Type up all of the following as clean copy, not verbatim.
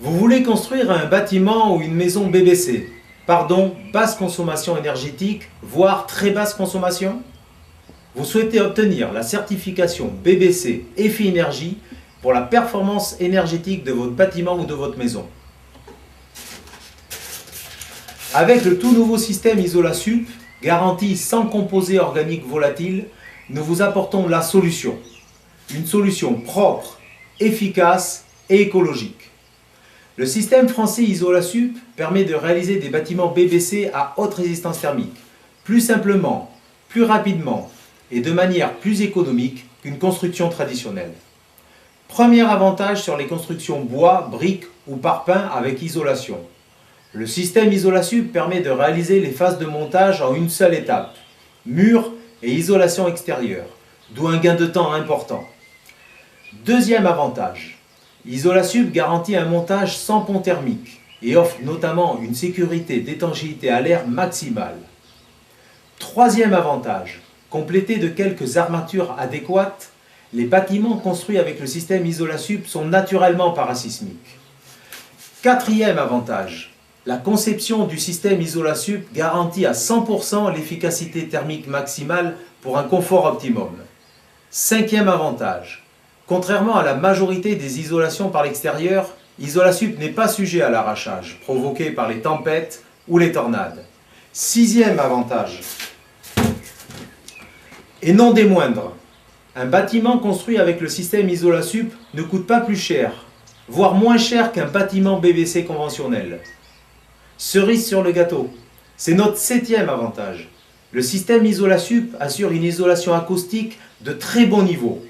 Vous voulez construire un bâtiment ou une maison BBC, pardon, basse consommation énergétique, voire très basse consommation? Vous souhaitez obtenir la certification BBC EFI Énergie pour la performance énergétique de votre bâtiment ou de votre maison. Avec le tout nouveau système Isolasup, garanti sans composés organiques volatiles, nous vous apportons la solution. Une solution propre, efficace et écologique. Le système français Isolasup permet de réaliser des bâtiments BBC à haute résistance thermique, plus simplement, plus rapidement et de manière plus économique qu'une construction traditionnelle. Premier avantage sur les constructions bois, briques ou parpaing avec isolation. Le système Isolasup permet de réaliser les phases de montage en une seule étape, mur et isolation extérieure, d'où un gain de temps important. Deuxième avantage, Isolasup garantit un montage sans pont thermique et offre notamment une sécurité d'étanchéité à l'air maximale. Troisième avantage, complété de quelques armatures adéquates, les bâtiments construits avec le système Isolasup sont naturellement parasismiques. Quatrième avantage, la conception du système Isolasup garantit à 100% l'efficacité thermique maximale pour un confort optimum. Cinquième avantage, contrairement à la majorité des isolations par l'extérieur, Isolasup n'est pas sujet à l'arrachage provoqué par les tempêtes ou les tornades. Sixième avantage, et non des moindres, un bâtiment construit avec le système Isolasup ne coûte pas plus cher, voire moins cher qu'un bâtiment BBC conventionnel. Cerise sur le gâteau, c'est notre septième avantage. Le système Isolasup assure une isolation acoustique de très bon niveau.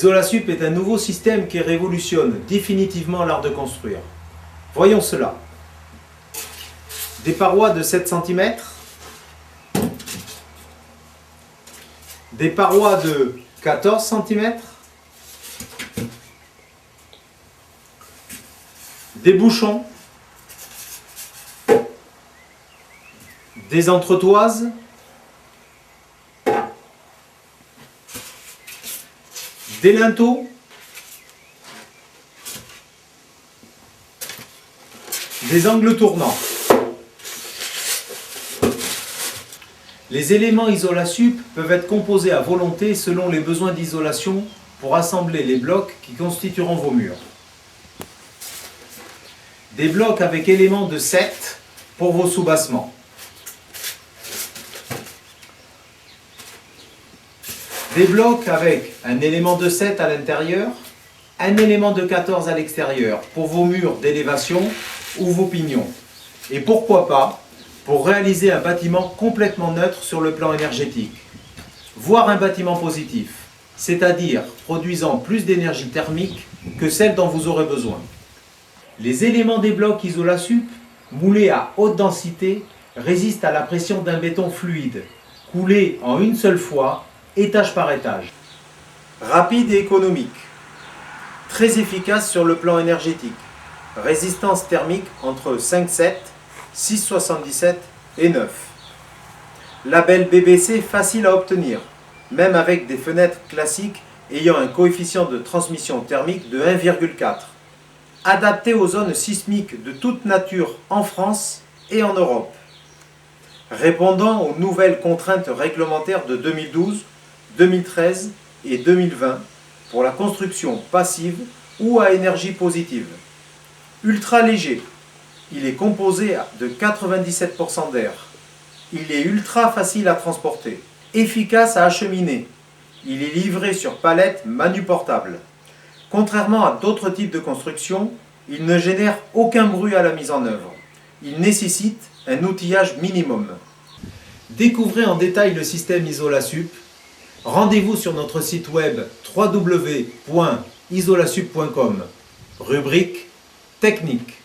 Isolasup est un nouveau système qui révolutionne définitivement l'art de construire. Voyons cela. Des parois de 7 cm, des parois de 14 cm, des bouchons, des entretoises, des linteaux, des angles tournants. Les éléments Isolasup peuvent être composés à volonté selon les besoins d'isolation pour assembler les blocs qui constitueront vos murs. Des blocs avec éléments de 7 pour vos soubassements. Des blocs avec un élément de 7 à l'intérieur, un élément de 14 à l'extérieur pour vos murs d'élévation ou vos pignons. Et pourquoi pas pour réaliser un bâtiment complètement neutre sur le plan énergétique, voire un bâtiment positif, c'est-à-dire produisant plus d'énergie thermique que celle dont vous aurez besoin. Les éléments des blocs Isolasup, moulés à haute densité, résistent à la pression d'un béton fluide, coulé en une seule fois, étage par étage. Rapide et économique. Très efficace sur le plan énergétique. Résistance thermique entre 5,7, 6,77 et 9. Label BBC facile à obtenir, même avec des fenêtres classiques ayant un coefficient de transmission thermique de 1,4. Adapté aux zones sismiques de toute nature en France et en Europe. Répondant aux nouvelles contraintes réglementaires de 2012, 2013 et 2020 pour la construction passive ou à énergie positive. Ultra léger, il est composé de 97% d'air. Il est ultra facile à transporter, efficace à acheminer. Il est livré sur palette manuportable. Contrairement à d'autres types de construction, il ne génère aucun bruit à la mise en œuvre. Il nécessite un outillage minimum. Découvrez en détail le système Isolasup. Rendez-vous sur notre site web www.isolasup.com, rubrique technique.